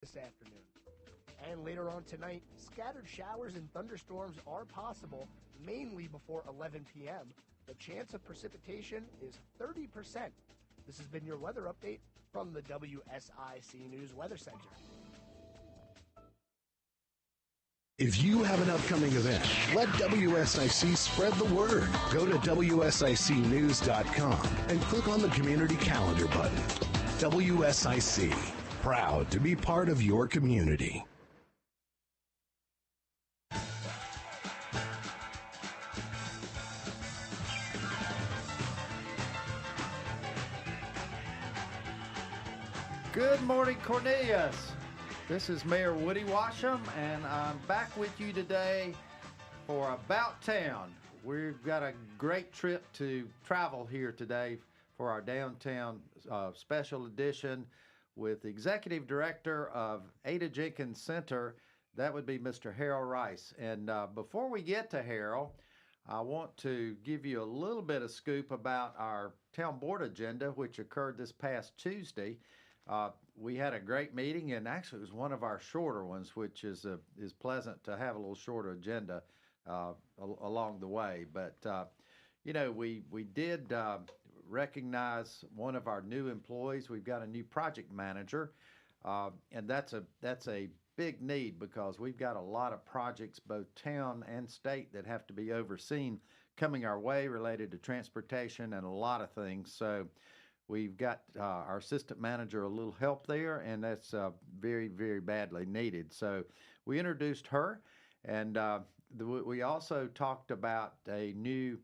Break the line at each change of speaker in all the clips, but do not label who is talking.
this afternoon. And later on tonight, scattered showers and thunderstorms are possible, mainly before 11 p.m. The chance of precipitation is 30%. This has been your weather update from the WSIC News Weather Center.
If you have an upcoming event, let WSIC spread the word. Go to WSICnews.com and click on the Community Calendar button. WSIC, proud to be part of your community.
Good morning, Cornelius. This is Mayor Woody Washam, and I'm back with you today for About Town. We've got a great trip to travel here today for our downtown special edition with the Executive Director of Ada Jenkins Center. That would be Mr. Harold Rice. And before we get to Harold, I want to give you a little bit of scoop about our town board agenda, which occurred this past Tuesday. We had a great meeting, and actually it was one of our shorter ones, which is pleasant to have a little shorter agenda along the way. But we did recognize one of our new employees. We've got a new project manager, and that's a big need because we've got a lot of projects, both town and state, that have to be overseen coming our way related to transportation and a lot of things. So we've got our assistant manager a little help there, and that's very, very badly needed. So we introduced her, and we also talked about a new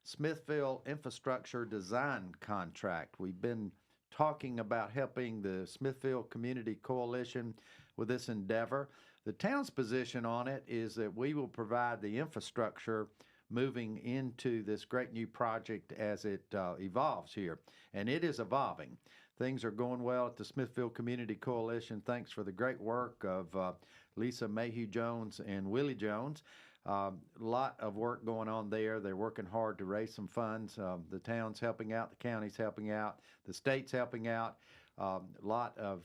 Smithville infrastructure design contract. We've been talking about helping the Smithville Community Coalition with this endeavor. The town's position on it is that we will provide the infrastructure moving into this great new project as it evolves here. And it is evolving. Things are going well at the Smithville Community Coalition. Thanks for the great work of Lisa Mayhew Jones and Willie Jones. A lot of work going on there. They're working hard to raise some funds. The town's helping out, the county's helping out, the state's helping out. A lot of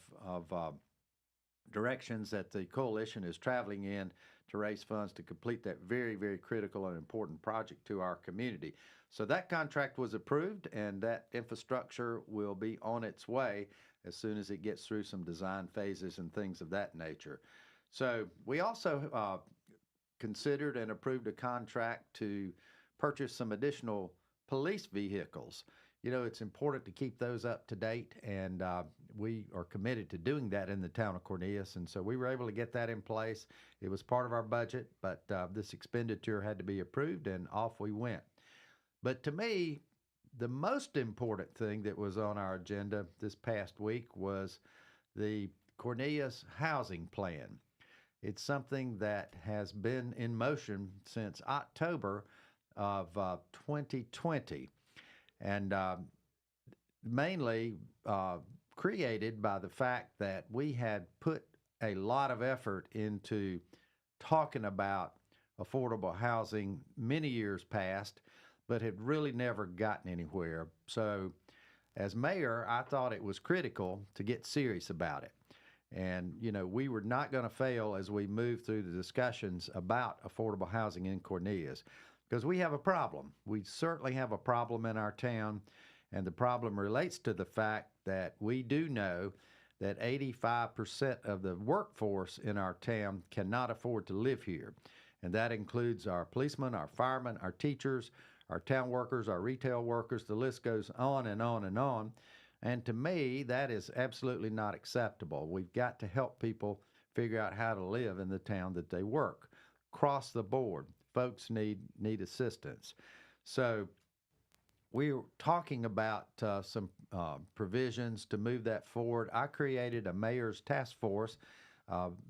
directions that the coalition is traveling in to raise funds to complete that very, very critical and important project to our community. So that contract was approved, and that infrastructure will be on its way as soon as it gets through some design phases and things of that nature. So we also considered and approved a contract to purchase some additional police vehicles. You know, it's important to keep those up to date, and we are committed to doing that in the town of Cornelius, and so we were able to get that in place. It was part of our budget, but this expenditure had to be approved, and off we went. But to me, the most important thing that was on our agenda this past week was the Cornelius housing plan. It's something that has been in motion since October of 2020. And mainly created by the fact that we had put a lot of effort into talking about affordable housing many years past, but had really never gotten anywhere. So as mayor, I thought it was critical to get serious about it. And, you know, we were not going to fail as we moved through the discussions about affordable housing in Cornelius. Because we have a problem. We certainly have a problem in our town, and the problem relates to the fact that we do know that 85% of the workforce in our town cannot afford to live here. And that includes our policemen, our firemen, our teachers, our town workers, our retail workers. The list goes on and on and on. And to me, that is absolutely not acceptable. We've got to help people figure out how to live in the town that they work. Across the board, folks need assistance. So we're talking about some provisions to move that forward. I created a mayor's task force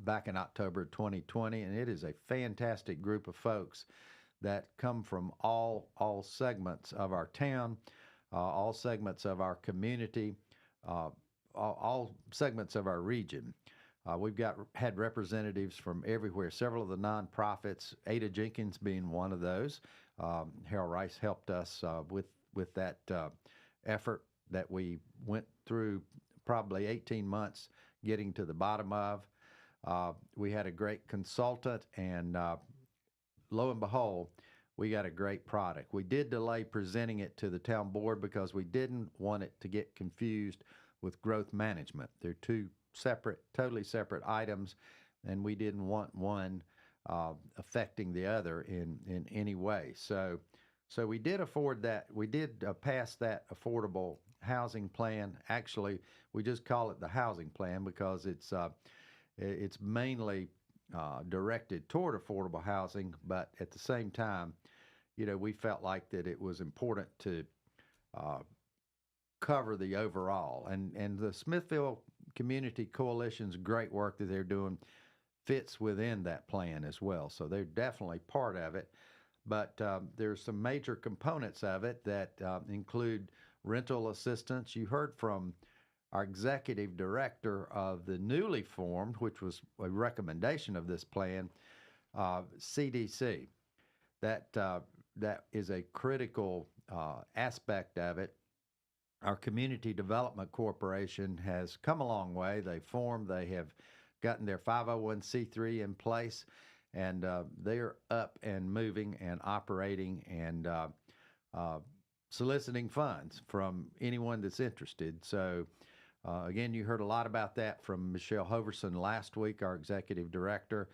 back in October 2020, and it is a fantastic group of folks that come from all segments of our town, all segments of our community, all segments of our region. We've had representatives from everywhere, several of the nonprofits, Ada Jenkins being one of those. Harold Rice helped us with that effort that we went through probably 18 months getting to the bottom of. We had a great consultant, and lo and behold, we got a great product. We did delay presenting it to the town board because we didn't want it to get confused with growth management. They're two separate, totally separate items, and we didn't want one affecting the other in any way. So we did afford that. We did pass that affordable housing plan. Actually, we just call it the housing plan because it's mainly directed toward affordable housing, but at the same time, we felt like that it was important to cover the overall. And the Smithville Community Coalition's great work that they're doing fits within that plan as well. So they're definitely part of it. But there's some major components of it that include rental assistance. You heard from our executive director of the newly formed, which was a recommendation of this plan, CDC. That is a critical aspect of it. Our Community Development Corporation has come a long way. They have gotten their 501c3 in place, and they're up and moving and operating and soliciting funds from anyone that's interested. So again, you heard a lot about that from Michelle Hoverson last week, our executive director.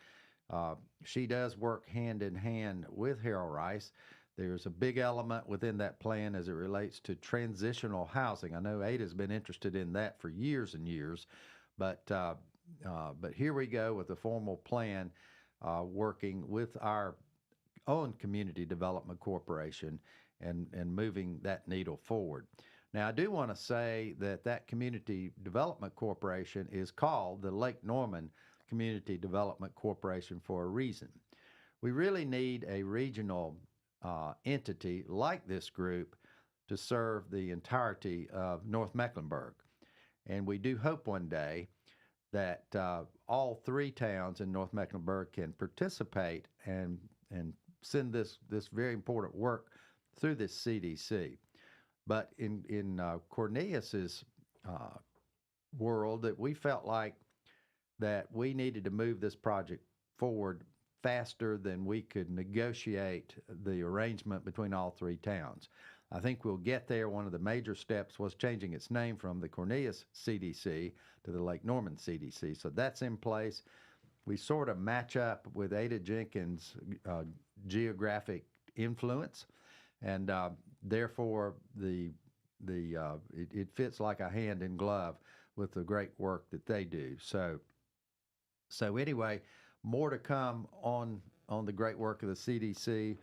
She does work hand in hand with Harold Rice. There's a big element within that plan as it relates to transitional housing. I know Ada's been interested in that for years and years, but here we go with a formal plan working with our own Community Development Corporation and moving that needle forward. Now, I do want to say that Community Development Corporation is called the Lake Norman Community Development Corporation for a reason. We really need a regional entity like this group to serve the entirety of North Mecklenburg. And we do hope one day that all three towns in North Mecklenburg can participate and send this very important work through this CDC. But in Cornelius's world, that we felt like that we needed to move this project forward faster than we could negotiate the arrangement between all three towns. I think we'll get there. One of the major steps was changing its name from the Cornelius CDC to the Lake Norman CDC. So that's in place. We sort of match up with Ada Jenkins' geographic influence, and therefore it fits like a hand in glove with the great work that they do. So anyway, more to come on the great work of the CDC.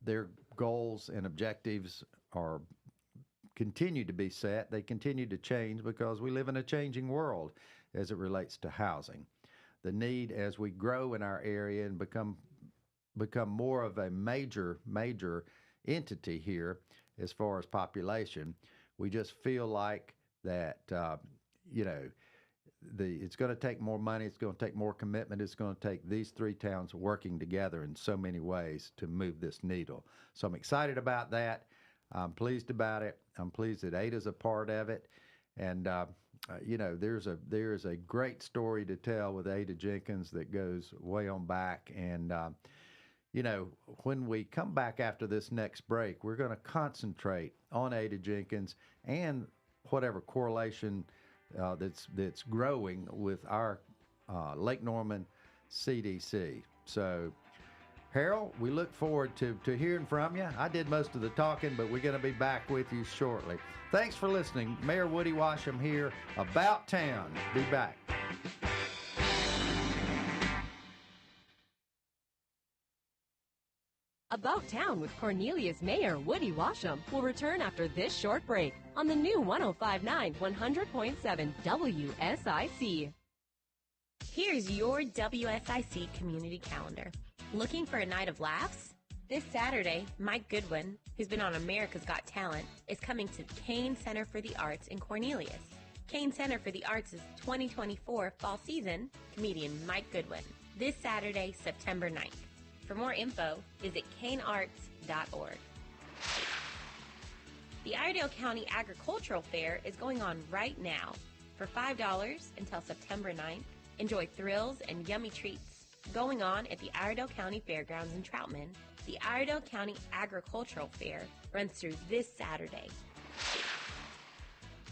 Their goals and objectives continue to be set. They continue to change because we live in a changing world as it relates to housing. The need as we grow in our area and become more of a major entity here as far as population, we just feel like that it's going to take more money, it's going to take more commitment, it's going to take these three towns working together in so many ways to move this needle. So I'm excited about that. I'm pleased about it. I'm pleased that Ada's a part of it. And, there's a great story to tell with Ada Jenkins that goes way on back. And, when we come back after this next break, we're going to concentrate on Ada Jenkins and whatever correlation that's growing with our Lake Norman CDC. So, Harold, we look forward to hearing from you. I did most of the talking, but we're going to be back with you shortly. Thanks for listening. Mayor Woody Washam here, About Town. Be back.
About Town with Cornelius Mayor Woody Washam will return after this short break on the new 105.9 100.7 WSIC.
Here's your WSIC community calendar. Looking for a night of laughs? This Saturday, Mike Goodwin, who's been on America's Got Talent, is coming to Kane Center for the Arts in Cornelius. Kane Center for the Arts' 2024 fall season, comedian Mike Goodwin. This Saturday, September 9th. For more info, visit kanearts.org. The Iredell County Agricultural Fair is going on right now. For $5 until September 9th, enjoy thrills and yummy treats going on at the Iredell County Fairgrounds in Troutman. The Iredell County Agricultural Fair runs through this Saturday.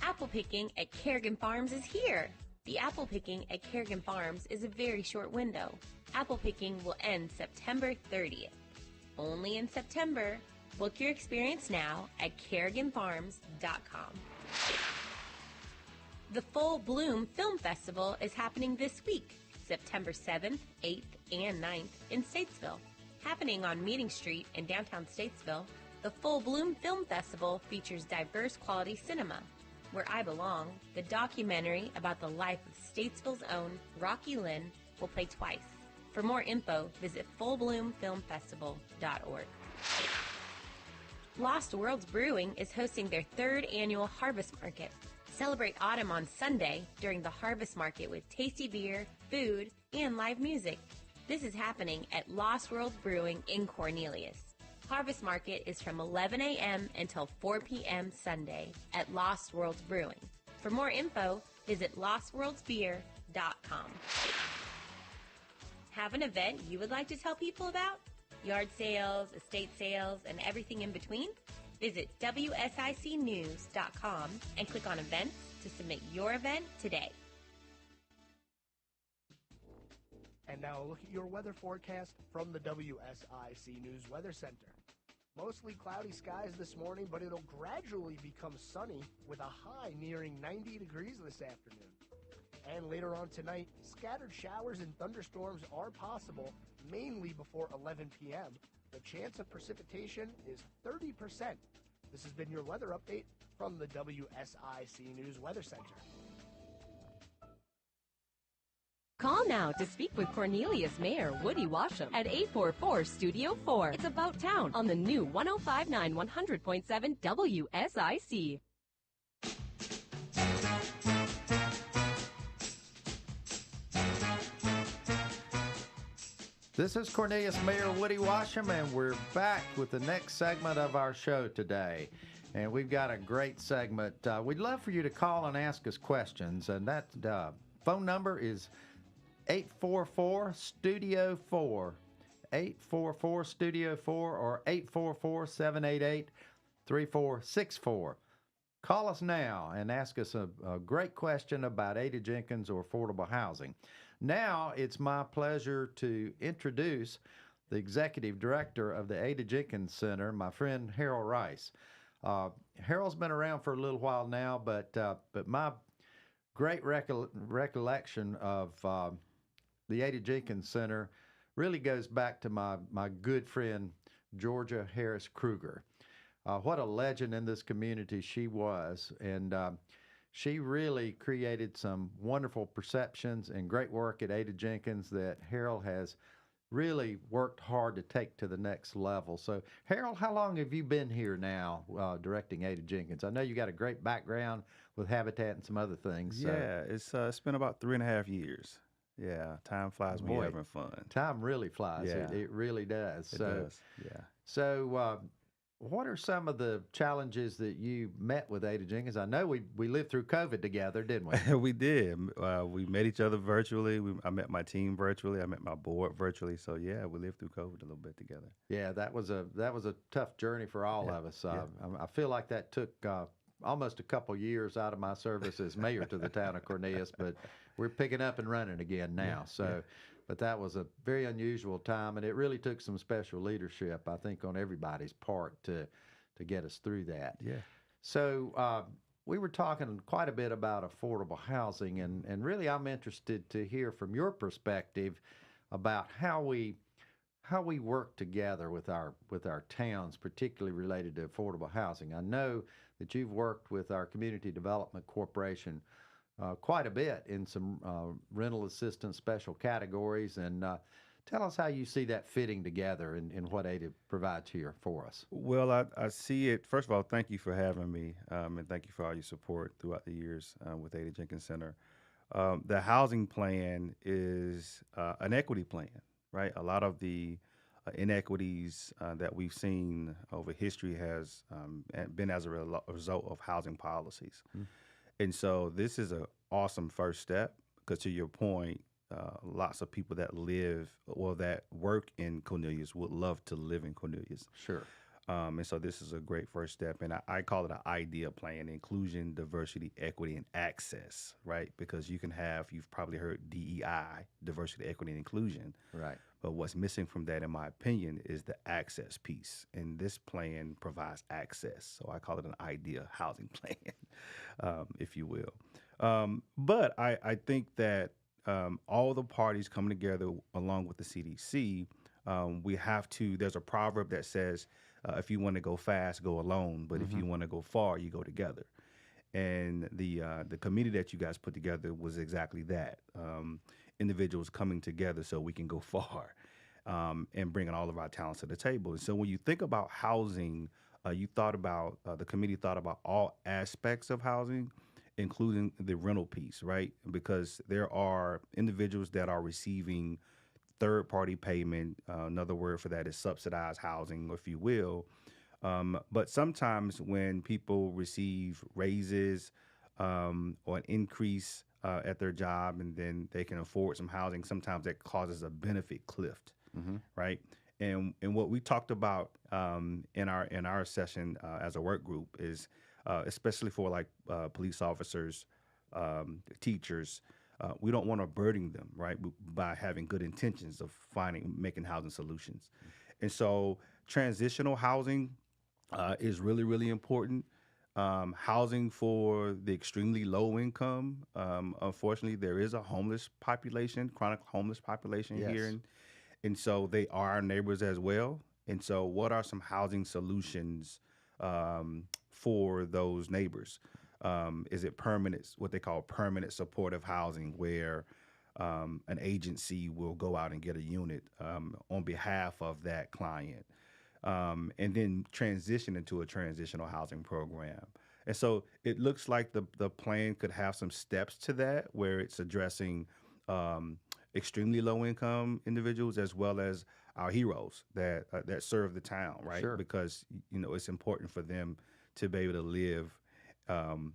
Apple picking at Kerrigan Farms is here. The apple picking at Kerrigan Farms is a very short window. Apple picking will end September 30th. Only in September. Book your experience now at kerriganfarms.com. The Full Bloom Film Festival is happening this week, September 7th, 8th, and 9th in Statesville. Happening on Meeting Street in downtown Statesville, the Full Bloom Film Festival features diverse quality cinema. Where I Belong, the documentary about the life of Statesville's own Rocky Lynn, will play twice. For more info, visit fullbloomfilmfestival.org. Lost Worlds Brewing is hosting their 3rd annual Harvest Market. Celebrate autumn on Sunday during the Harvest Market with tasty beer, food, and live music. This is happening at Lost Worlds Brewing in Cornelius. Harvest Market is from 11 a.m. until 4 p.m. Sunday at Lost Worlds Brewing. For more info, visit lostworldsbeer.com. Have an event you would like to tell people about? Yard sales, estate sales, and everything in between? Visit WSICnews.com and click on events to submit your event today.
And now a look at your weather forecast from the WSIC News Weather Center. Mostly cloudy skies this morning, but it'll gradually become sunny with a high nearing 90 degrees this afternoon. And later on tonight, scattered showers and thunderstorms are possible, mainly before 11 p.m. The chance of precipitation is 30%. This has been your weather update from the WSIC News Weather Center.
Call now to speak with Cornelius Mayor Woody Washam at 844-STUDIO-4. It's About Town on the new 105.9 100.7 WSIC.
This is Cornelius Mayor Woody Washam, and we're back with the next segment of our show today. And we've got a great segment. We'd love for you to call and ask us questions, and that phone number is 844-STUDIO-4, 844-STUDIO-4, or 844-788-3464. Call us now and ask us a great question about Ada Jenkins or affordable housing. Now it's my pleasure to introduce the executive director of the Ada Jenkins Center, my friend Harold Rice. Harold's been around for a little while now, but my great recollection of the Ada Jenkins Center really goes back to my good friend Georgia Harris Kruger. What a legend in this community she was, and she really created some wonderful perceptions and great work at Ada Jenkins that Harold has really worked hard to take to the next level. So, Harold, how long have you been here now directing Ada Jenkins? I know you got a great background with Habitat and some other things. So.
Yeah, it's been about 3.5 years. Yeah, time flies when you're having fun.
Time really flies.
Yeah.
It really does.
It does, yeah.
So, what are some of the challenges that you met with Ada Jenkins? I know we lived through COVID together, didn't we?
We did. We met each other virtually. I met my team virtually. I met my board virtually. So yeah, we lived through COVID a little bit together.
Yeah, that was a tough journey for all of us. I feel like that took almost a couple years out of my service as mayor to the town of Cornelius, but we're picking up and running again now. But that was a very unusual time, and it really took some special leadership, I think, on everybody's part to get us through that.
Yeah.
So we were talking quite a bit about affordable housing, and really I'm interested to hear from your perspective about how we work together with our towns, particularly related to affordable housing. I know that you've worked with our Community Development Corporation quite a bit in some rental assistance special categories, and tell us how you see that fitting together in what Ada provides here for us.
Well, I see it. First of all, thank you for having me, and thank you for all your support throughout the years with Ada Jenkins Center. The housing plan is an equity plan, right? A lot of the inequities that we've seen over history has been as a result of housing policies. Mm. And so this is a awesome first step because, to your point, lots of people that live or that work in Cornelius would love to live in Cornelius.
Sure.
And so this is a great first step. And I call it an IDEA plan: inclusion, diversity, equity, and access, right? Because you've probably heard DEI, diversity, equity, and inclusion.
Right.
But what's missing from that, in my opinion, is the access piece. And this plan provides access. So I call it an IDEA housing plan, if you will. But I think that all the parties coming together along with the CDC, there's a proverb that says, if you want to go fast, go alone. But if you want to go far, you go together. And the committee that you guys put together was exactly that. Individuals coming together so we can go far, and bringing all of our talents to the table. And so when you think about housing, the committee thought about all aspects of housing, including the rental piece, right? Because there are individuals that are receiving third-party payment. Another word for that is subsidized housing, if you will. But sometimes when people receive raises or an increase at their job, and then they can afford some housing, sometimes that causes a benefit cliff, right? And what we talked about in our session as a work group is, especially for like police officers, teachers, we don't want to burden them, right, by having good intentions of making housing solutions. And so transitional housing is really, really important. Housing for the extremely low income. Unfortunately, there is a homeless population, chronic homeless population here. And so they are our neighbors as well. And so what are some housing solutions for those neighbors? Is it what they call permanent supportive housing, where an agency will go out and get a unit on behalf of that client, and then transition into a transitional housing program? And so it looks like the plan could have some steps to that, where it's addressing extremely low income individuals as well as our heroes that serve the town, right?
Sure.
Because it's important for them to be able to live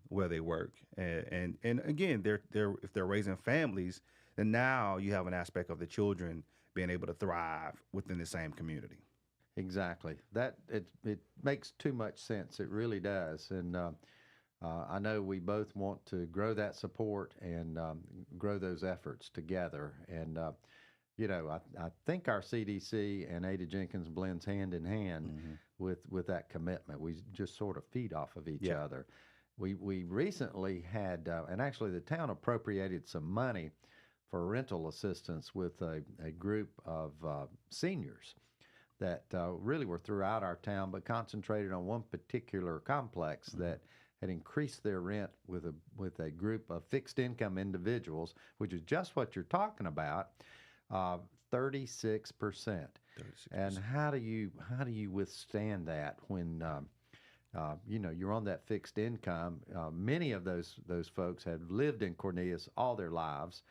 where they work, and again, if they're raising families, then now you have an aspect of the children being able to thrive within the same community.
Exactly. It makes too much sense. It really does. And I know we both want to grow that support and grow those efforts together. And I think our CDC and Ada Jenkins blends hand in hand with that commitment. We just sort of feed off of each other. We recently had, and actually the town appropriated some money for rental assistance with a group of seniors that really were throughout our town, but concentrated on one particular complex that had increased their rent with a group of fixed income individuals, which is just what you're talking about, 36%. And how do you withstand that when you're on that fixed income? Many of those folks had lived in Cornelius all their lives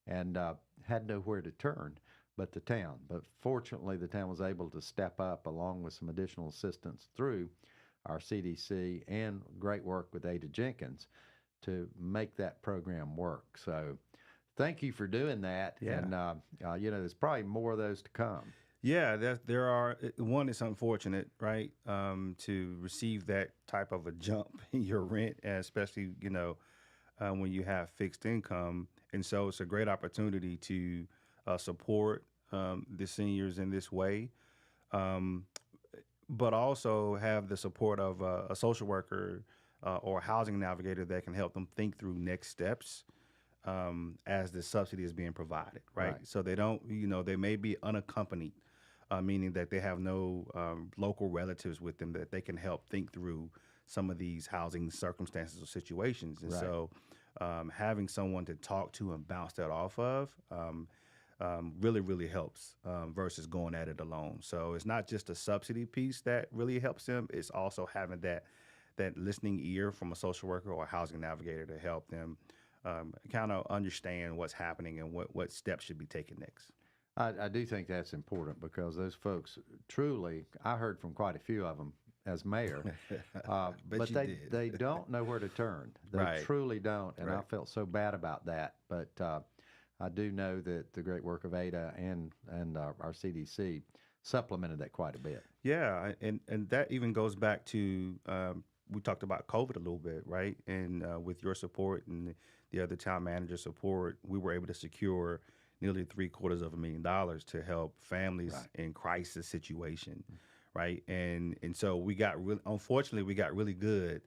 and had nowhere to turn but the town. But fortunately, the town was able to step up along with some additional assistance through our CDC and great work with Ada Jenkins to make that program work. So thank you for doing that.
Yeah.
And, there's probably more of those to come.
Yeah, there are. One, it's unfortunate, right, to receive that type of a jump in your rent, especially, when you have fixed income. And so it's a great opportunity to support the seniors in this way, but also have the support of a social worker or a housing navigator that can help them think through next steps as the subsidy is being provided, right? So they don't, they may be unaccompanied, meaning that they have no local relatives with them that they can help think through some of these housing circumstances or situations. And so having someone to talk to and bounce that off of really, really helps versus going at it alone. So it's not just a subsidy piece that really helps them. It's also having that listening ear from a social worker or a housing navigator to help them kind of understand what's happening and what steps should be taken next.
I do think that's important because those folks truly, I heard from quite a few of them as mayor.
But
they don't know where to turn. They
Right.
truly don't, and I
Right.
felt so bad about that. But I do know that the great work of Ada and our CDC supplemented that quite a bit.
Yeah, and that even goes back to we talked about COVID a little bit, right? And with your support and the other town manager support, we were able to secure nearly $750,000 to help families in crisis situation, right? And so unfortunately, we got really good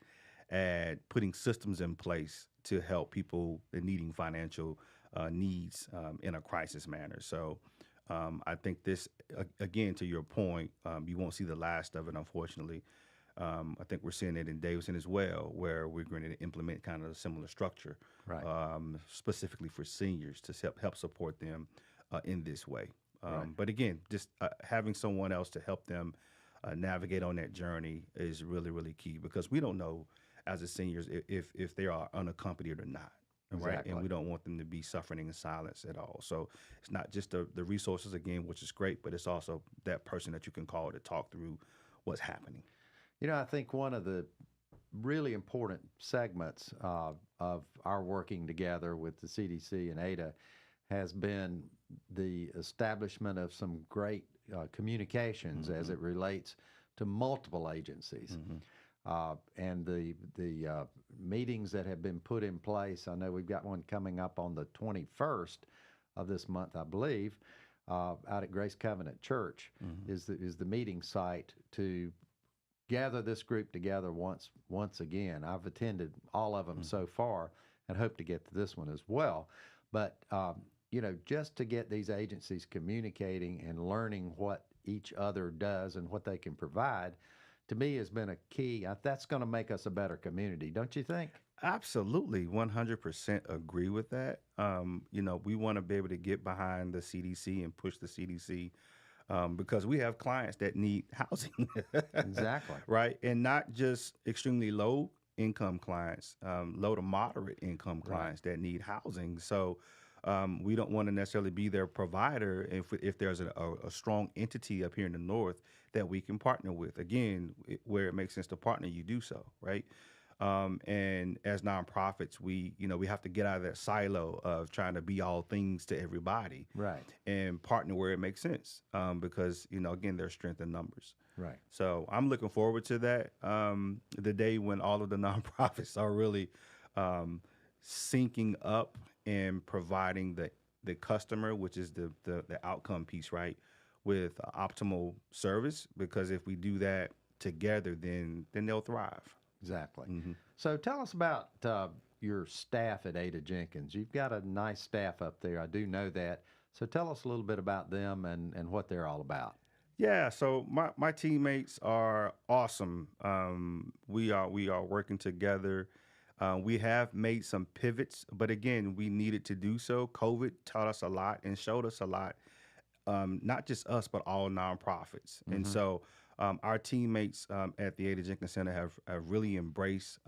at putting systems in place to help people needing financial needs in a crisis manner. So I think this, again, to your point, you won't see the last of it, unfortunately. I think we're seeing it in Davidson as well, where we're going to implement kind of a similar structure,
Right.
Specifically for seniors to help support them in this way.
Right.
But again, just having someone else to help them navigate on that journey is really, really key, because we don't know as a seniors if they are unaccompanied or not. Right.
Exactly.
And we don't want them to be suffering in silence at all. So it's not just the resources, again, which is great, but it's also that person that you can call to talk through what's happening.
You know, I think one of the really important segments of our working together with the CDC and Ada has been the establishment of some great communications as it relates to multiple agencies. And the meetings that have been put in place. I know we've got one coming up on the 21st of this month, I believe, out at Grace Covenant Church is the meeting site to gather this group together once again. I've attended all of them so far and hope to get to this one as well. But you know, just to get these agencies communicating and learning what each other does and what they can provide, to me, has been a key. That's going to make us a better community, don't you think?
Absolutely, 100% agree with that. You know, we want to be able to get behind the CDC and push the CDC because we have clients that need housing.
Exactly.
Right, and not just extremely low income clients, low to moderate income clients that need housing. So we don't want to necessarily be their provider if there's a strong entity up here in the north that we can partner with. Again, where it makes sense to partner, you do so, right? And as nonprofits, we have to get out of that silo of trying to be all things to everybody,
Right.
and partner where it makes sense, because again, there's strength in numbers.
Right.
So I'm looking forward to that, the day when all of the nonprofits are really syncing up and providing the customer, which is the outcome piece, right, with optimal service. Because if we do that together, then they'll thrive.
Exactly. So tell us about your staff at Ada Jenkins. You've got a nice staff up there. I do know that. So tell us a little bit about them and what they're all about.
Yeah, so my teammates are awesome. We are working together. We have made some pivots, but again, we needed to do so. COVID taught us a lot and showed us a lot, not just us, but all nonprofits. And so our teammates at the Ada Jenkins Center have really embraced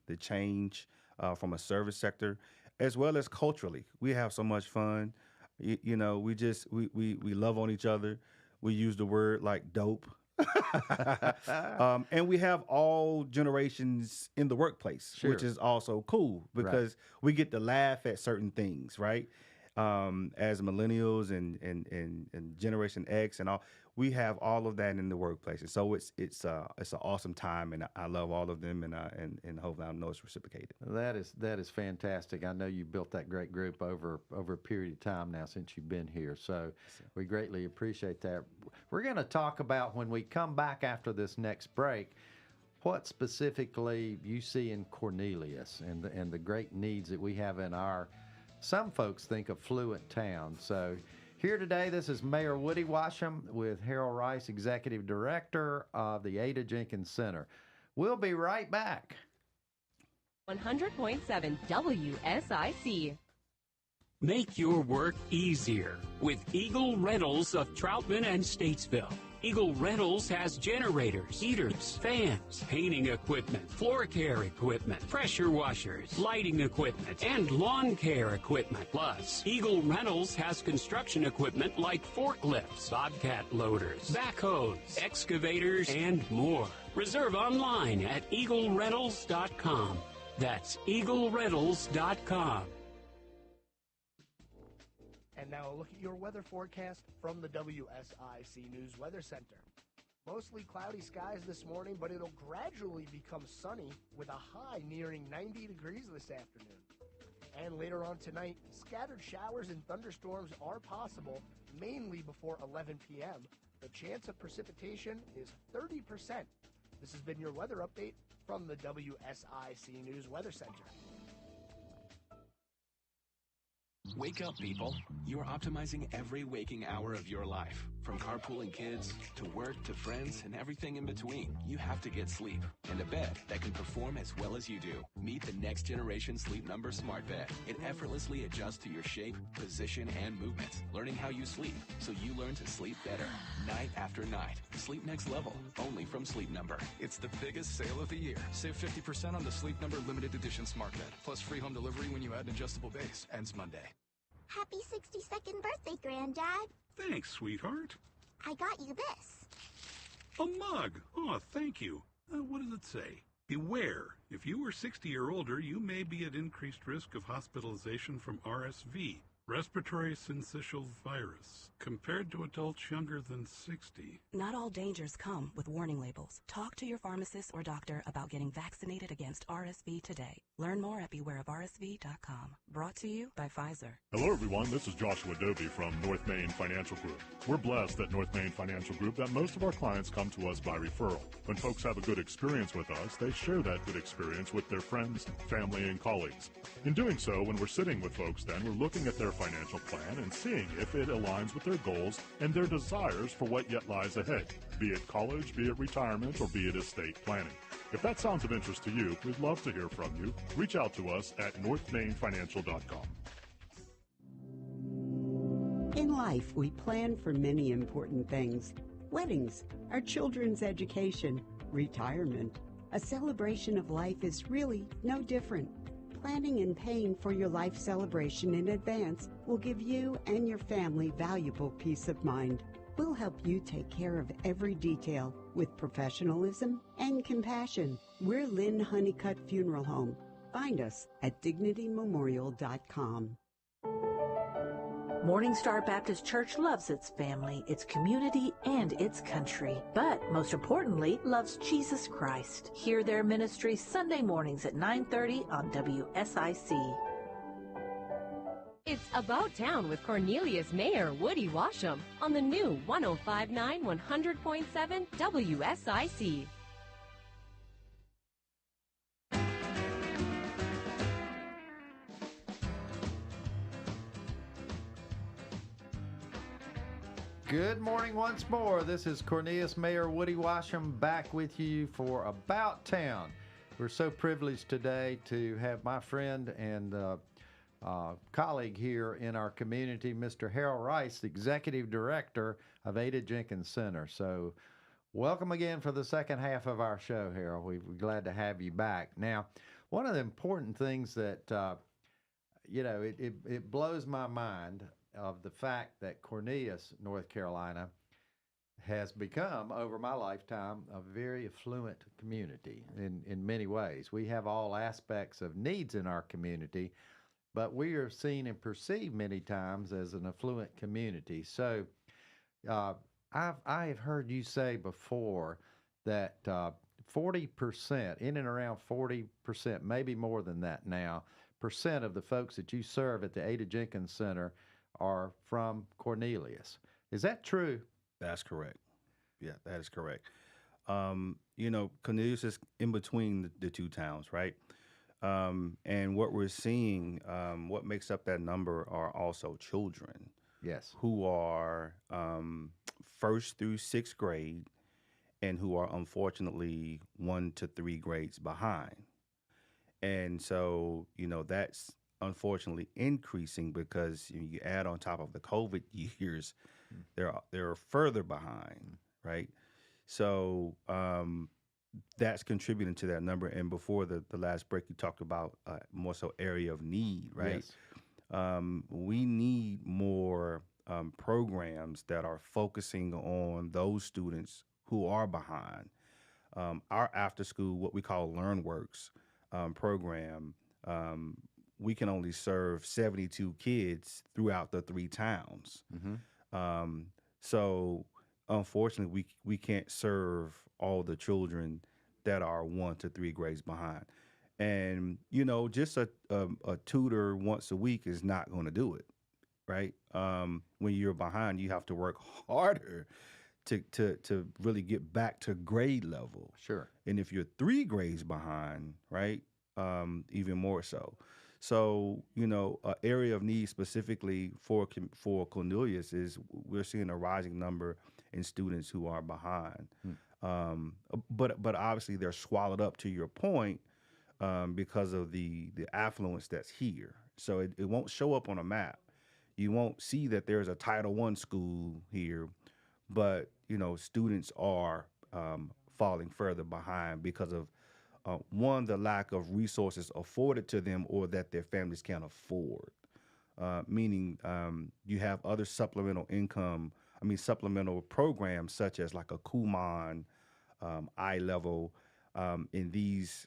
the change from a service sector, as well as culturally. We have so much fun. We love on each other. We use the word like dope. And we have all generations in the workplace, which is also cool because we get to laugh at certain things, right? As millennials and Generation X and all, we have all of that in the workplace, and so it's an awesome time, and I love all of them, and hopefully I know it's reciprocated.
That is fantastic. I know you built that great group over a period of time now since you've been here, so we greatly appreciate that. We're going to talk about, when we come back after this next break, what specifically you see in Cornelius and the great needs that we have in our, some folks think, affluent town. So here today, this is Mayor Woody Washam with Harold Rice, Executive Director of the Ada Jenkins Center. We'll be right back.
100.7 WSIC.
Make your work easier with Eagle Rentals of Troutman and Statesville. Eagle Rentals has generators, heaters, fans, painting equipment, floor care equipment, pressure washers, lighting equipment, and lawn care equipment. Plus, Eagle Rentals has construction equipment like forklifts, bobcat loaders, backhoes, excavators, and more. Reserve online at eaglerentals.com. That's eaglerentals.com.
And now a look at your weather forecast from the WSIC News Weather Center. Mostly cloudy skies this morning, but it'll gradually become sunny with a high nearing 90 degrees this afternoon. And later on tonight, scattered showers and thunderstorms are possible, mainly before 11 p.m. The chance of precipitation is 30%. This has been your weather update from the WSIC News Weather Center.
Wake up, people. You are optimizing every waking hour of your life. From carpooling kids, to work, to friends, and everything in between. You have to get sleep. And a bed that can perform as well as you do. Meet the next generation Sleep Number Smart Bed. It effortlessly adjusts to your shape, position, and movements. Learning how you sleep, so you learn to sleep better. Night after night. Sleep next level. Only from Sleep Number.
It's the biggest sale of the year. Save 50% on the Sleep Number Limited Edition Smart Bed. Plus free home delivery when you add an adjustable base. Ends Monday.
Happy 62nd birthday, Granddad.
Thanks, sweetheart.
I got you this.
A mug. Oh, thank you. What does it say? Beware. If you are 60 or older, you may be at increased risk of hospitalization from RSV, respiratory syncytial virus, compared to adults younger than 60.
Not all dangers come with warning labels. Talk to your pharmacist or doctor about getting vaccinated against RSV today. Learn more at bewareofrsv.com. Brought to you by Pfizer.
Hello, everyone. This is Joshua Dobie from North Main Financial Group. We're blessed at North Main Financial Group that most of our clients come to us by referral. When folks have a good experience with us, they share that good experience with their friends, family, and colleagues. In doing so, when we're sitting with folks, then we're looking at their financial plan and seeing if it aligns with their goals and their desires for what yet lies ahead, be it college, be it retirement, or be it estate planning. If that sounds of interest to you, we'd love to hear from you. Reach out to us at northmainfinancial.com.
In life, we plan for many important things. Weddings, our children's education, retirement. A celebration of life is really no different. Planning and paying for your life celebration in advance will give you and your family valuable peace of mind. We'll help you take care of every detail with professionalism and compassion. We're Lynn Honeycutt Funeral Home. Find us at dignitymemorial.com.
Morning Star Baptist Church loves its family, its community, and its country, but most importantly, loves Jesus Christ. Hear their ministry Sunday mornings at 9:30 on WSIC.
It's About Town with Cornelius Mayor Woody Washam on the new 105.9 100.7 WSIC.
Good morning once more. This is Cornelius Mayor Woody Washam back with you for About Town. We're so privileged today to have my friend and colleague here in our community, Mr. Harold Rice, the Executive Director of Ada Jenkins Center. So welcome again for the second half of our show, Harold. We're glad to have you back. Now, one of the important things that, it blows my mind of the fact that Cornelius, North Carolina, has become, over my lifetime, a very affluent community in many ways. We have all aspects of needs in our community, but we are seen and perceived many times as an affluent community. So I have heard you say before that 40%, in and around 40%, maybe more than that now, percent of the folks that you serve at the Ada Jenkins Center are from Cornelius. Is that true?
That's correct. Yeah, that is correct. Cornelius is in between the two towns, right? And what we're seeing, what makes up that number are also children.
Yes.
Who are first through sixth grade and who are unfortunately 1 to 3 grades behind. And so, that's unfortunately increasing because you add on top of the COVID years, they're further behind, right? So that's contributing to that number. And before the last break, you talked about more so area of need, right?
Yes.
We need more programs that are focusing on those students who are behind. Our after school, what we call LearnWorks program, we can only serve 72 kids throughout the 3 towns. So unfortunately, we can't serve all the children that are 1 to 3 grades behind. And, you know, just a tutor once a week is not going to do it, right? When you're behind, you have to work harder to really get back to grade level.
Sure.
And if you're 3 grades behind, right, even more so. So, you know, an area of need specifically for Cornelius is we're seeing a rising number in students who are behind. But obviously they're swallowed up, to your point, because of the affluence that's here. So it won't show up on a map. You won't see that there's a Title I school here, but, you know, students are falling further behind because of, one, the lack of resources afforded to them or that their families can't afford. Meaning you have other supplemental programs such as like a Kumon, I-Level, in these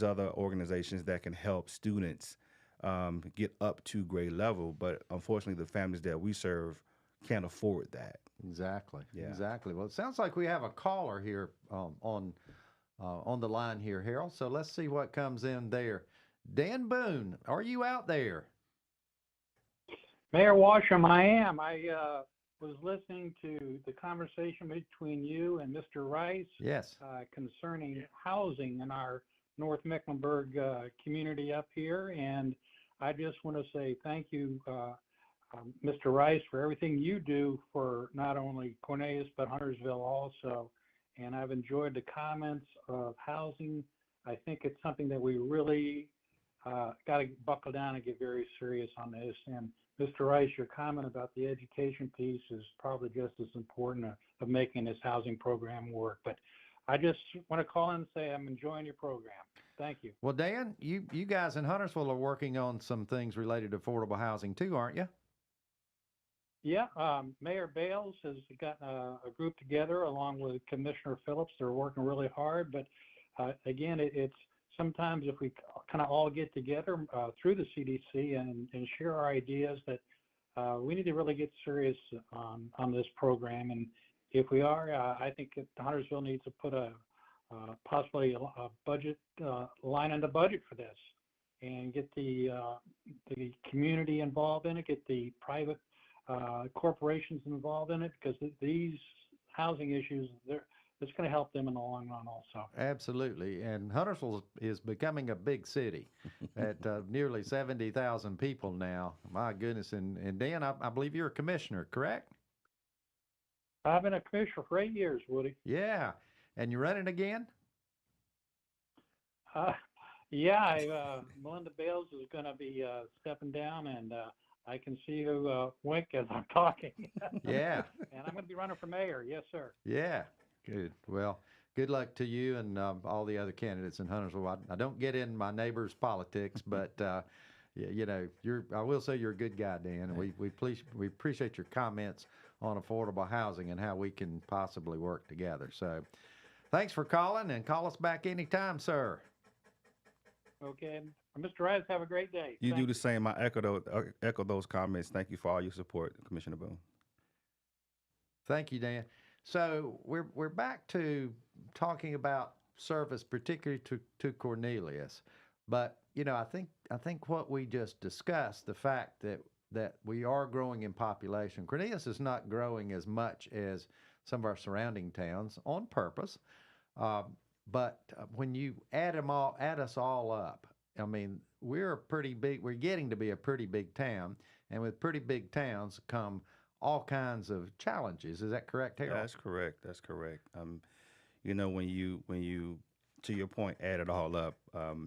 other organizations that can help students get up to grade level. But unfortunately, the families that we serve can't afford that.
Exactly.
Yeah.
Exactly. Well, it sounds like we have a caller here on the line here, Harold. So let's see what comes in there. Dan Boone, are you out there?
Mayor Washam, I am. I was listening to the conversation between you and Mr. Rice.
Yes.
Concerning housing in our North Mecklenburg community up here. And I just want to say thank you, Mr. Rice, for everything you do for not only Cornelius, but Huntersville also. And I've enjoyed the comments of housing. I think it's something that we really got to buckle down and get very serious on this. And Mr. Rice, your comment about the education piece is probably just as important of making this housing program work. But I just want to call in and say I'm enjoying your program. Thank you.
Well, Dan, you guys in Huntersville are working on some things related to affordable housing too, aren't you?
Yeah, Mayor Bales has gotten a group together along with Commissioner Phillips. They're working really hard, but again, it's sometimes if we kind of all get together through the CDC and share our ideas that we need to really get serious on this program. And if we are, I think Huntersville needs to put possibly a budget line in the budget for this and get the community involved in it, get the private corporations involved in it, because these housing issues, it's going to help them in the long run also.
Absolutely. And Huntersville is becoming a big city at nearly 70,000 people now. My goodness. And Dan, I believe you're a commissioner, correct?
I've been a commissioner for 8 years, Woody.
Yeah. And you're running again?
Yeah, Melinda Bales is going to be stepping down, and I can see you wink as I'm talking.
Yeah.
And I'm going to be running for mayor. Yes, sir.
Yeah. Good. Well, good luck to you and all the other candidates in Huntersville. I don't get in my neighbor's politics, but you know, I will say you're a good guy, Dan, and we appreciate your comments on affordable housing and how we can possibly work together. So, thanks for calling, and call us back anytime, sir.
Okay. Mr. Rice, have a great day.
You do the same. I echo those comments. Thank you for all your support, Commissioner Boone.
Thank you, Dan. So we're back to talking about service, particularly to Cornelius. But you know, I think what we just discussed, the fact that we are growing in population. Cornelius is not growing as much as some of our surrounding towns on purpose. But when you add us all up, I mean, we're getting to be a pretty big town, and with pretty big towns come all kinds of challenges. Is that correct, Harold?
That's correct. You know, when you, to your point, add it all up,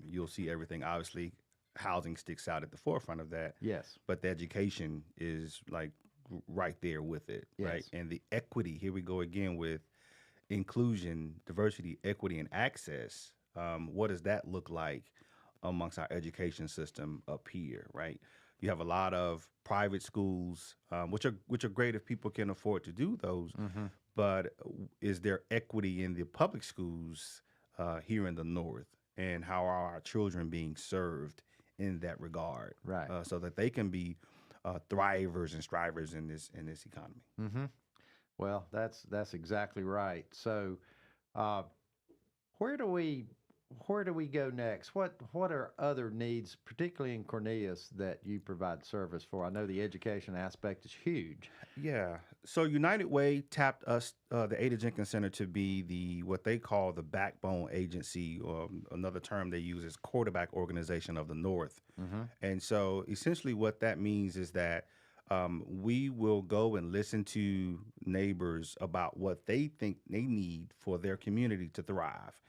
you'll see everything. Obviously, housing sticks out at the forefront of that.
Yes.
But the education is like right there with it,
Yes.
right? And the equity, here we go again with inclusion, diversity, equity, and access. What does that look like amongst our education system up here, right? You have a lot of private schools, which are great if people can afford to do those. But is there equity in the public schools here in the North, and how are our children being served in that regard,
right?
So that they can be thrivers and strivers in this economy.
Mm-hmm. Well, that's exactly right. So, where do we go next? What are other needs, particularly in Cornelius, that you provide service for? I know the education aspect is huge.
Yeah. So United Way tapped us, the Ada Jenkins Center, to be what they call the backbone agency, or another term they use is quarterback organization of the North. And so essentially what that means is that we will go and listen to neighbors about what they think they need for their community to thrive.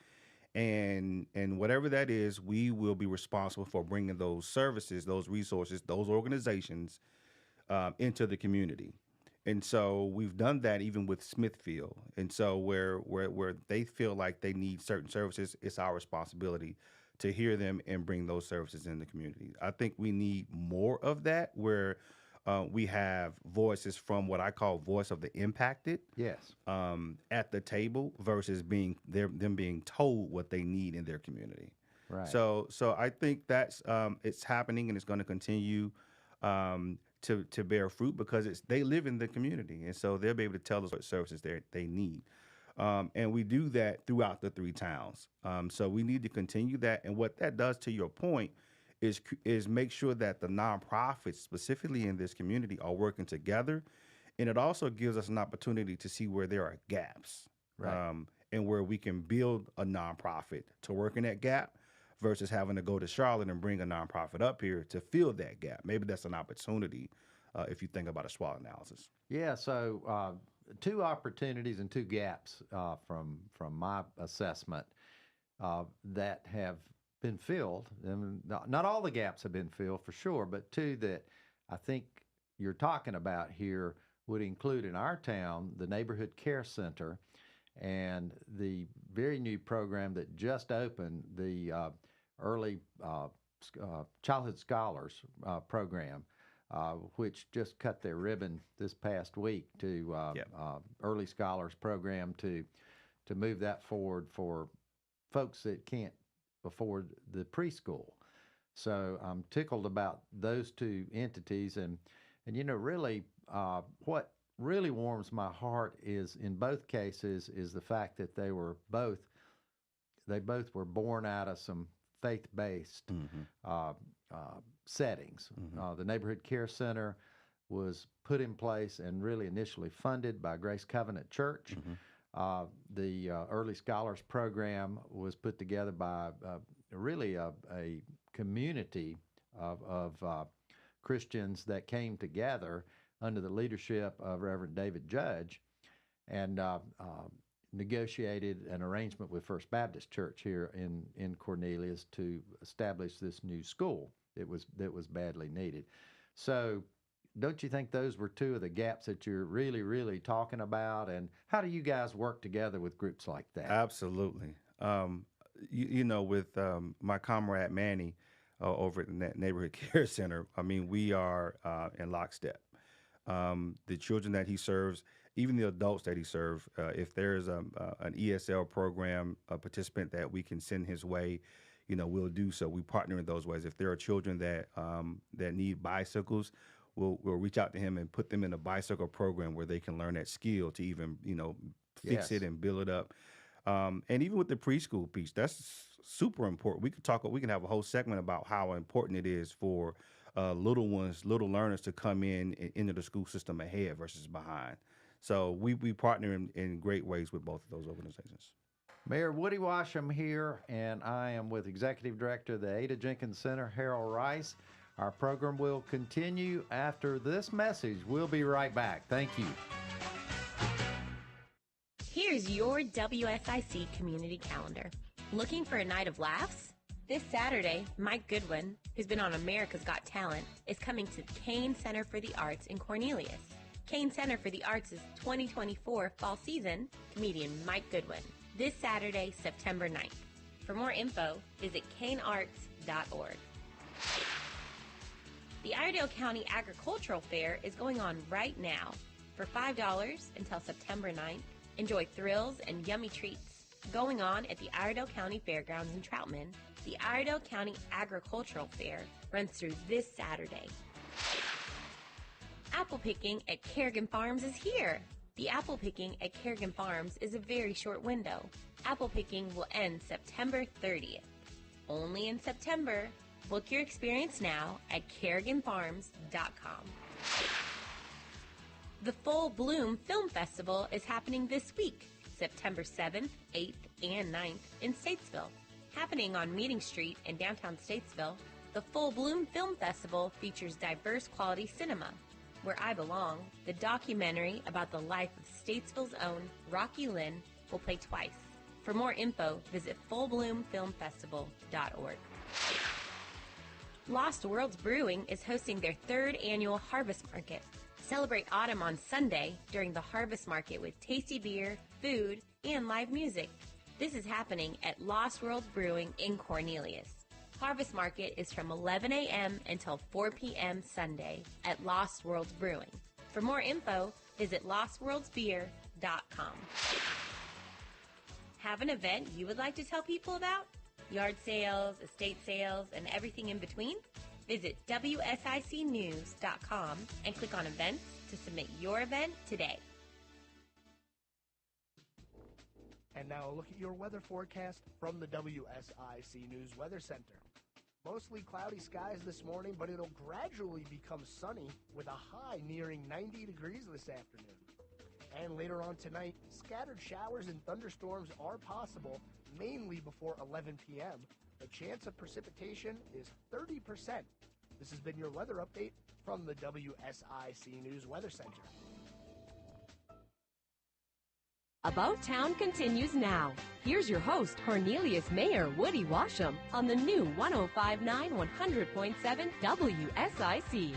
And whatever that is, we will be responsible for bringing those services, those resources, those organizations into the community. And so we've done that even with Smithfield. And so where they feel like they need certain services, it's our responsibility to hear them and bring those services in the community. I think we need more of that, where we have voices from what I call voice of the impacted.
Yes.
At the table versus them being told what they need in their community.
Right.
So I think that's it's happening, and it's going to continue to bear fruit, because they live in the community, and so they'll be able to tell us what services they need. And we do that throughout the 3 towns. So we need to continue that. And what that does, to your point, is make sure that the nonprofits, specifically in this community, are working together. And it also gives us an opportunity to see where there are gaps,
right.
And where we can build a nonprofit to work in that gap, versus having to go to Charlotte and bring a nonprofit up here to fill that gap. Maybe that's an opportunity if you think about a SWOT analysis.
Yeah, so 2 opportunities and 2 gaps from my assessment that have been filled. And not all the gaps have been filled for sure, but 2 that I think you're talking about here would include in our town the Neighborhood Care Center and the very new program that just opened, the Early Childhood Scholars program, which just cut their ribbon this past week to Early Scholars program to move that forward for folks that can't afford the preschool. So I'm tickled about those 2 entities, and really what really warms my heart is, in both cases, is the fact that they both were born out of some faith-based settings. The Neighborhood Care Center was put in place and really initially funded by Grace Covenant Church. The Early Scholars program was put together by really a community of Christians that came together under the leadership of Reverend David Judge, and negotiated an arrangement with First Baptist Church here in Cornelius to establish this new school that was badly needed. So don't you think those were 2 of the gaps that you're really, really talking about? And how do you guys work together with groups like that?
Absolutely. With my comrade Manny over at the Neighborhood Care Center, I mean, we are in lockstep. The children that he serves, even the adults that he serves, if there's an ESL program, a participant that we can send his way, we'll do so. We partner in those ways. If there are children that need bicycles, we'll reach out to him and put them in a bicycle program where they can learn that skill to even, fix it and build it up. And even with the preschool piece, that's super important. We can have a whole segment about how important it is for little learners to come into the school system ahead versus behind. So we partner in great ways with both of those organizations.
Mayor Woody Washam here, and I am with Executive Director of the Ada Jenkins Center, Harold Rice. Our program will continue after this message. We'll be right back. Thank you.
Here's your WSIC community calendar. Looking for a night of laughs? This Saturday, Mike Goodwin, who's been on America's Got Talent, is coming to Kane Center for the Arts in Cornelius. Kane Center for the Arts' 2024 fall season, comedian Mike Goodwin, this Saturday, September 9th. For more info, visit kanearts.org. The Iredell County Agricultural Fair is going on right now. For $5 until September 9th, enjoy thrills and yummy treats. Going on at the Iredell County Fairgrounds in Troutman, the Iredell County Agricultural Fair runs through this Saturday. Apple picking at Kerrigan Farms is here. The apple picking at Kerrigan Farms is a very short window. Apple picking will end September 30th. Only in September. Book your experience now at kerriganfarms.com. The Full Bloom Film Festival is happening this week, September 7th, 8th, and 9th in Statesville. Happening on Meeting Street in downtown Statesville, the Full Bloom Film Festival features diverse quality cinema. Where I Belong, the documentary about the life of Statesville's own Rocky Lynn, will play twice. For more info, visit fullbloomfilmfestival.org. Lost Worlds Brewing is hosting their 3rd annual Harvest Market. Celebrate autumn on Sunday during the Harvest Market with tasty beer, food, and live music. This is happening at Lost Worlds Brewing in Cornelius. Harvest Market is from 11 a.m. until 4 p.m. Sunday at Lost Worlds Brewing. For more info, visit lostworldsbeer.com. Have an event you would like to tell people about? Yard sales, estate sales, and everything in between? Visit WSICnews.com and click on events to submit your event today.
And now a look at your weather forecast from the WSIC News Weather Center. Mostly cloudy skies this morning, but it'll gradually become sunny with a high nearing 90 degrees this afternoon. And later on tonight, scattered showers and thunderstorms are possible, mainly before 11 p.m. The chance of precipitation is 30%. This has been your weather update from the WSIC News Weather Center.
About Town continues now. Here's your host, Cornelius Mayor Woody Washam, on the new 105.9 100.7 WSIC.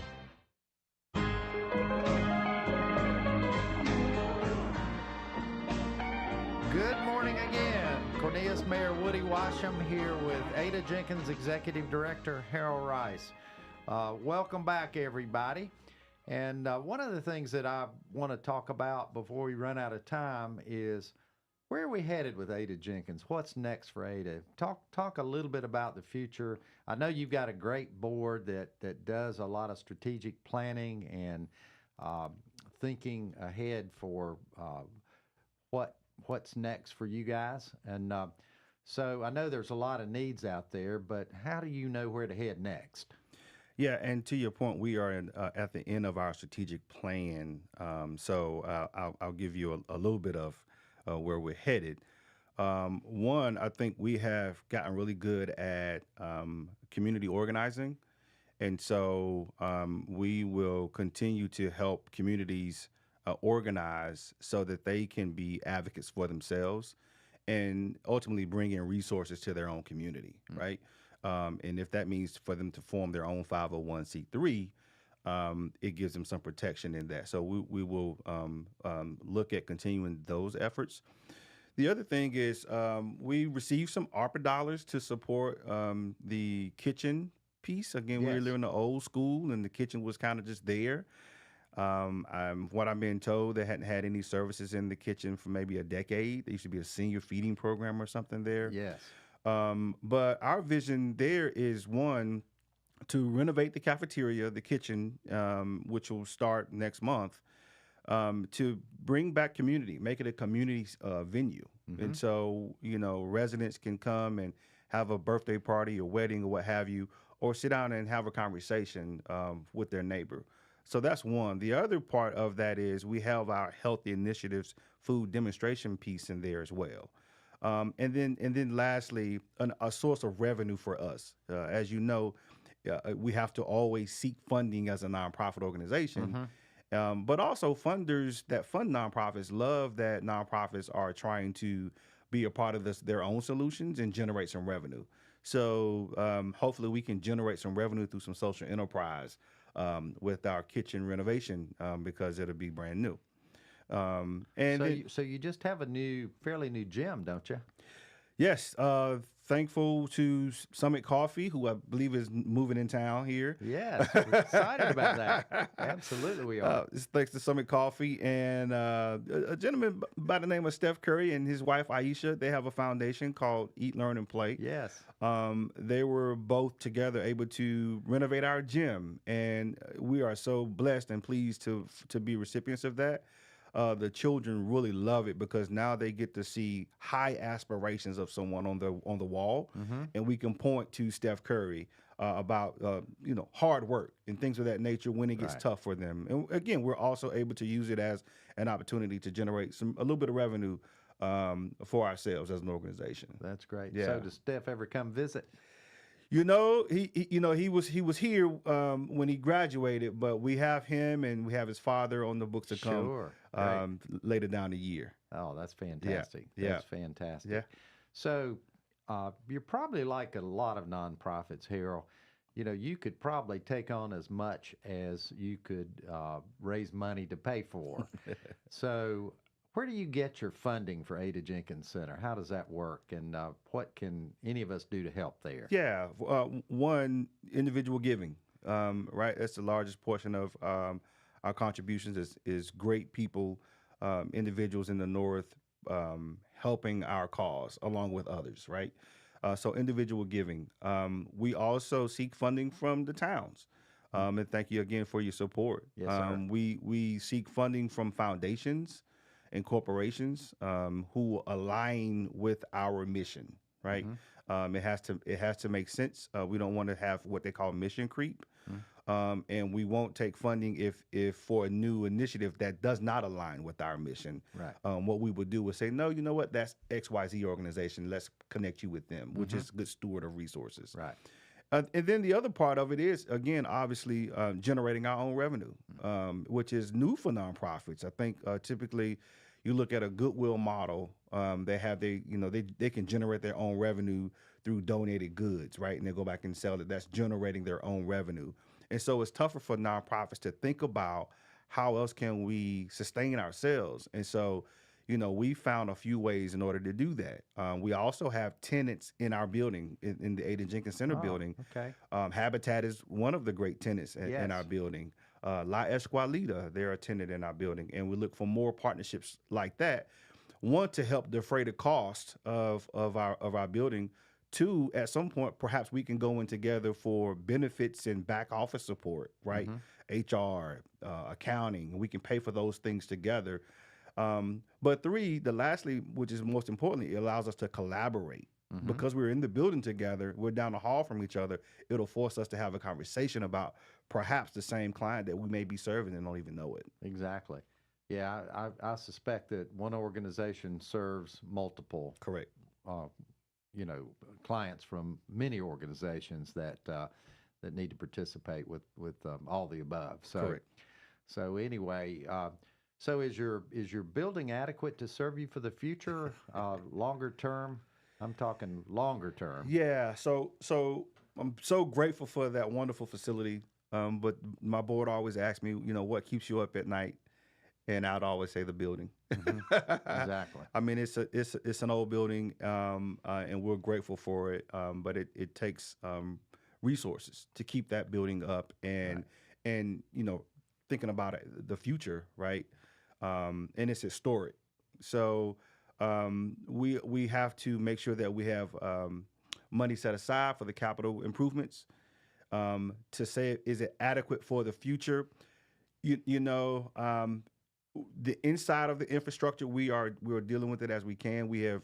Good morning again. Cornelius Mayor Woody Washam here with Ada Jenkins, Executive Director Harold Rice. Welcome back, everybody. And one of the things that I want to talk about before we run out of time is where are we headed with Ada Jenkins? What's next for Ada? Talk a little bit about the future. I know you've got a great board that does a lot of strategic planning and thinking ahead for what's next for you guys. And so I know there's a lot of needs out there, but how do you know where to head next?
Yeah, and to your point, we are at the end of our strategic plan. So I'll give you a little bit of where we're headed. One, I think we have gotten really good at community organizing. And so we will continue to help communities organize so that they can be advocates for themselves and ultimately bring in resources to their own community, right? And if that means for them to form their own 501c3, it gives them some protection in that. So we will look at continuing those efforts. The other thing is we received some ARPA dollars to support the kitchen piece. Again, we were living the old school, and the kitchen was kind of just there. What I'm being told, they hadn't had any services in the kitchen for maybe a decade. There used to be a senior feeding program or something there.
Yes.
But our vision there is, one, to renovate the cafeteria, the kitchen, which will start next month, to bring back community, make it a community venue. Mm-hmm. And so, residents can come and have a birthday party or wedding or what have you, or sit down and have a conversation with their neighbor. So that's one. The other part of that is we have our healthy initiatives, food demonstration piece in there as well. And then lastly, a source of revenue for us. As you know, we have to always seek funding as a nonprofit organization. Mm-hmm. But also funders that fund nonprofits love that nonprofits are trying to be a part of their own solutions and generate some revenue. So hopefully we can generate some revenue through some social enterprise with our kitchen renovation because it'll be brand new.
So you just have a fairly new gym, don't you?
Yes. Thankful to Summit Coffee, who I believe is moving in town here.
Yes, we're excited about that. Absolutely, we are.
Thanks to Summit Coffee and a gentleman by the name of Steph Curry and his wife Aisha. They have a foundation called Eat, Learn, and Play.
Yes.
They were both together able to renovate our gym, and we are so blessed and pleased to be recipients of that. The children really love it because now they get to see high aspirations of someone on the wall, and we can point to Steph Curry about hard work and things of that nature when it gets tough for them. And again, we're also able to use it as an opportunity to generate a little bit of revenue for ourselves as an organization.
That's great.
Yeah.
So does Steph ever come visit?
He was here when he graduated, but we have him and we have his father on the books to come later down the year.
Oh, that's fantastic.
Yeah.
That's fantastic.
Yeah.
So you're probably like a lot of nonprofits, Harold. You could probably take on as much as you could raise money to pay for. So where do you get your funding for Ada Jenkins Center? How does that work? And what can any of us do to help there?
Yeah. One, individual giving, right? That's the largest portion of our contributions is great people, individuals in the North helping our cause along with others, right? So individual giving. We also seek funding from the towns. And thank you again for your support.
Yes, sir.
We seek funding from foundations and corporations who align with our mission, right? It has to make sense. We don't want to have what they call mission creep, and we won't take funding if for a new initiative that does not align with our mission.
Right.
What we would do is say, no, you know what? That's XYZ organization. Let's connect you with them, which is good steward of resources.
Right.
And then the other part of it is, again, obviously generating our own revenue, which is new for nonprofits. I think typically you look at a Goodwill model, they can generate their own revenue through donated goods, right? And they go back and sell it. That's generating their own revenue. And so it's tougher for nonprofits to think about how else can we sustain ourselves. And so, we found a few ways in order to do that. We also have tenants in our building, in the Ada Jenkins Center building.
Okay.
Habitat is one of the great tenants in our building. La Escuelita, they're a tenant in our building. And we look for more partnerships like that. One, to help defray the cost of our building. Two, at some point, perhaps we can go in together for benefits and back office support, right? HR, accounting, we can pay for those things together. But three, lastly, which is most importantly, it allows us to collaborate. Because we're in the building together, we're down the hall from each other, it'll force us to have a conversation about perhaps the same client that we may be serving and don't even know it.
Exactly. Yeah, I suspect that one organization serves multiple clients from many organizations that need to participate with all the above. So,
correct.
So anyway, so is your building adequate to serve you for the future, longer term? I'm talking longer term.
Yeah. So I'm so grateful for that wonderful facility. But my board always asks me, what keeps you up at night? And I'd always say the building.
Exactly.
I mean, it's an old building, and we're grateful for it. But it takes resources to keep that building up, and thinking about the future, right? And it's historic. So we have to make sure that we have money set aside for the capital improvements. To say, is it adequate for the future? The inside of the infrastructure, we're dealing with it as we can. We have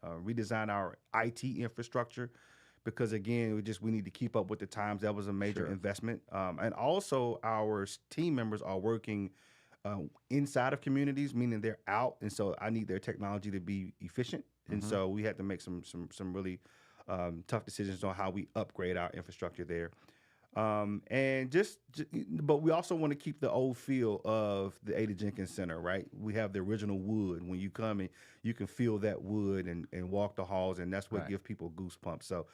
redesigned our IT infrastructure because again, we need to keep up with the times. That was a major investment, and also our team members are working inside of communities, meaning they're out, and so I need their technology to be efficient. And so we had to make some really tough decisions on how we upgrade our infrastructure there. But we also want to keep the old feel of the Ada Jenkins Center, right? We have the original wood. When you come in, you can feel that wood and walk the halls, and that's what gives people goosebumps. So,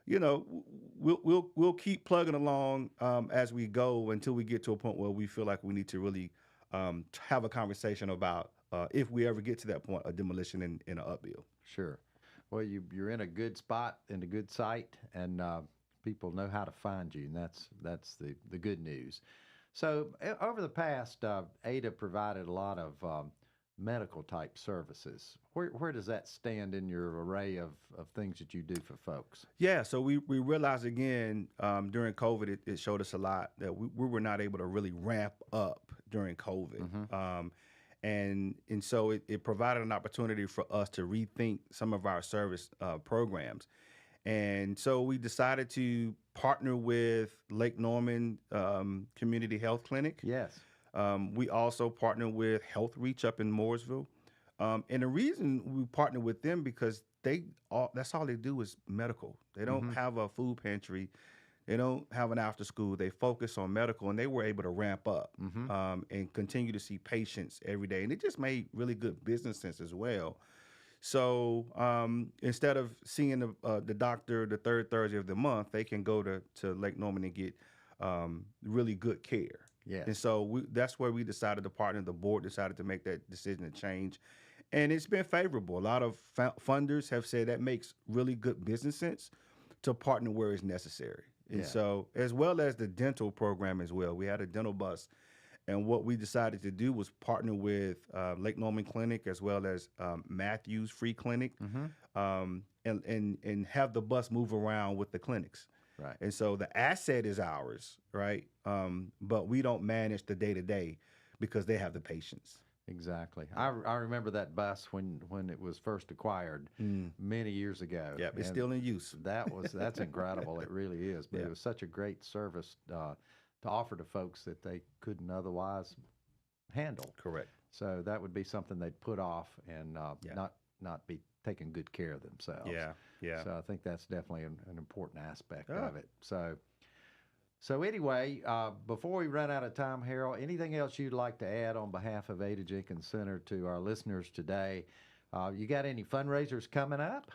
we'll keep plugging along as we go until we get to a point where we feel like we need to really have a conversation about if we ever get to that point, a demolition and an upbuild.
Sure. Well, you're in a good spot and a good site, and people know how to find you, and that's the good news. So over the past, Ada provided a lot of medical type services. Where does that stand in your array of things that you do for folks?
Yeah, so we realized again during COVID, it showed us a lot that we were not able to really ramp up during COVID. And so it provided an opportunity for us to rethink some of our service programs. And so we decided to partner with Lake Norman Community Health Clinic.
Yes.
We also partner with Health Reach up in Mooresville. And the reason we partner with them because that's all they do is medical. They don't have a food pantry. They don't have an after school. They focus on medical, and they were able to ramp up and continue to see patients every day. And it just made really good business sense as well. So instead of seeing the doctor the third Thursday of the month, they can go to Lake Norman and get really good care.
Yes.
And so that's where we decided to partner. The board decided to make that decision to change. And it's been favorable. A lot of funders have said that makes really good business sense to partner where it's necessary. And so, as well as the dental program as well. We had a dental bus. And what we decided to do was partner with Lake Norman Clinic as well as Matthews Free Clinic and have the bus move around with the clinics.
Right.
And so the asset is ours, right? But we don't manage the day-to-day because they have the patients.
Exactly. I remember that bus when it was first acquired many years ago.
Yep, it's still in use.
That's incredible. It really is. But it was such a great service to offer to folks that they couldn't otherwise handle.
Correct.
So that would be something they'd put off and not be taking good care of themselves.
Yeah.
So I think that's definitely an important aspect of it. So anyway, before we run out of time, Harold, anything else you'd like to add on behalf of Ada Jenkins Center to our listeners today? You got any fundraisers coming up?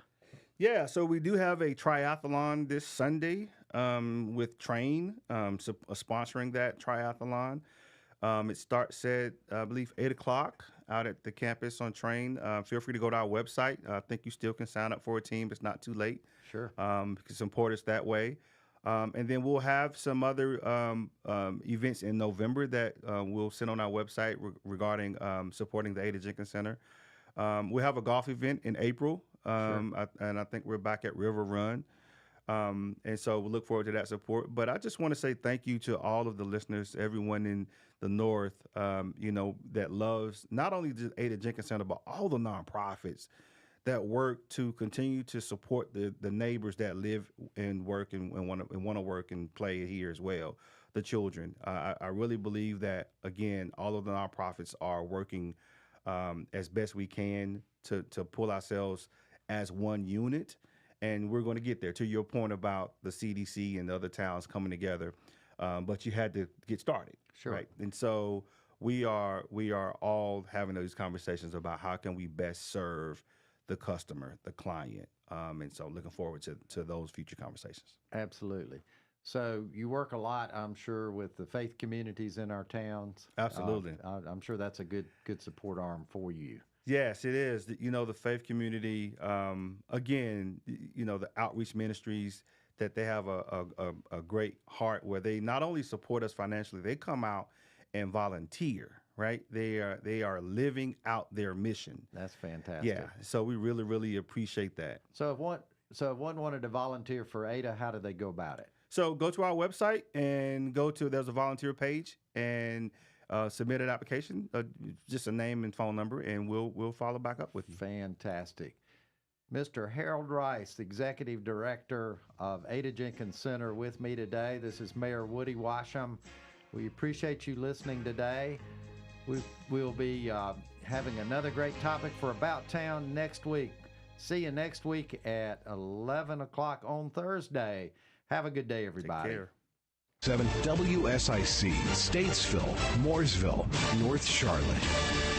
Yeah, so we do have a triathlon this Sunday with Train sponsoring that triathlon. It starts at, I believe, 8 o'clock out at the campus on Train. Feel free to go to our website. I think you still can sign up for a team. It's not too late.
Sure.
You can support us that way. And then we'll have some other events in November that we'll send on our website regarding supporting the Ada Jenkins Center. We'll have a golf event in April, and I think we're back at River Run. And so we look forward to that support. But I just want to say thank you to all of the listeners, everyone in the North, that loves not only the Ada Jenkins Center, but all the nonprofits that work to continue to support the neighbors that live and work and want to work and play here as well, the children. I really believe that, again, all of the nonprofits are working as best we can to pull ourselves as one unit, and we're going to get there. To your point about the CDC and the other towns coming together, but you had to get started.
Sure.
Right? And so we are all having those conversations about how can we best serve the customer, the client. And so looking forward to those future conversations.
Absolutely. So you work a lot, I'm sure, with the faith communities in our towns.
Absolutely.
I'm sure that's a good support arm for you.
Yes, it is. The faith community, again, the outreach ministries, that they have a great heart where they not only support us financially, they come out and volunteer. Right, they are living out their mission.
That's fantastic.
Yeah, so we really, really appreciate that.
So if one wanted to volunteer for Ada, how do they go about it?
So go to our website and there's a volunteer page and submit an application, just a name and phone number, and we'll follow back up with you.
Fantastic. Mr. Harold Rice, Executive Director of Ada Jenkins Center, with me today. This is Mayor Woody Washam. We appreciate you listening today. We'll be having another great topic for About Town next week. See you next week at 11 o'clock on Thursday. Have a good day, everybody.
Take care.
7 WSIC, Statesville, Mooresville, North Charlotte.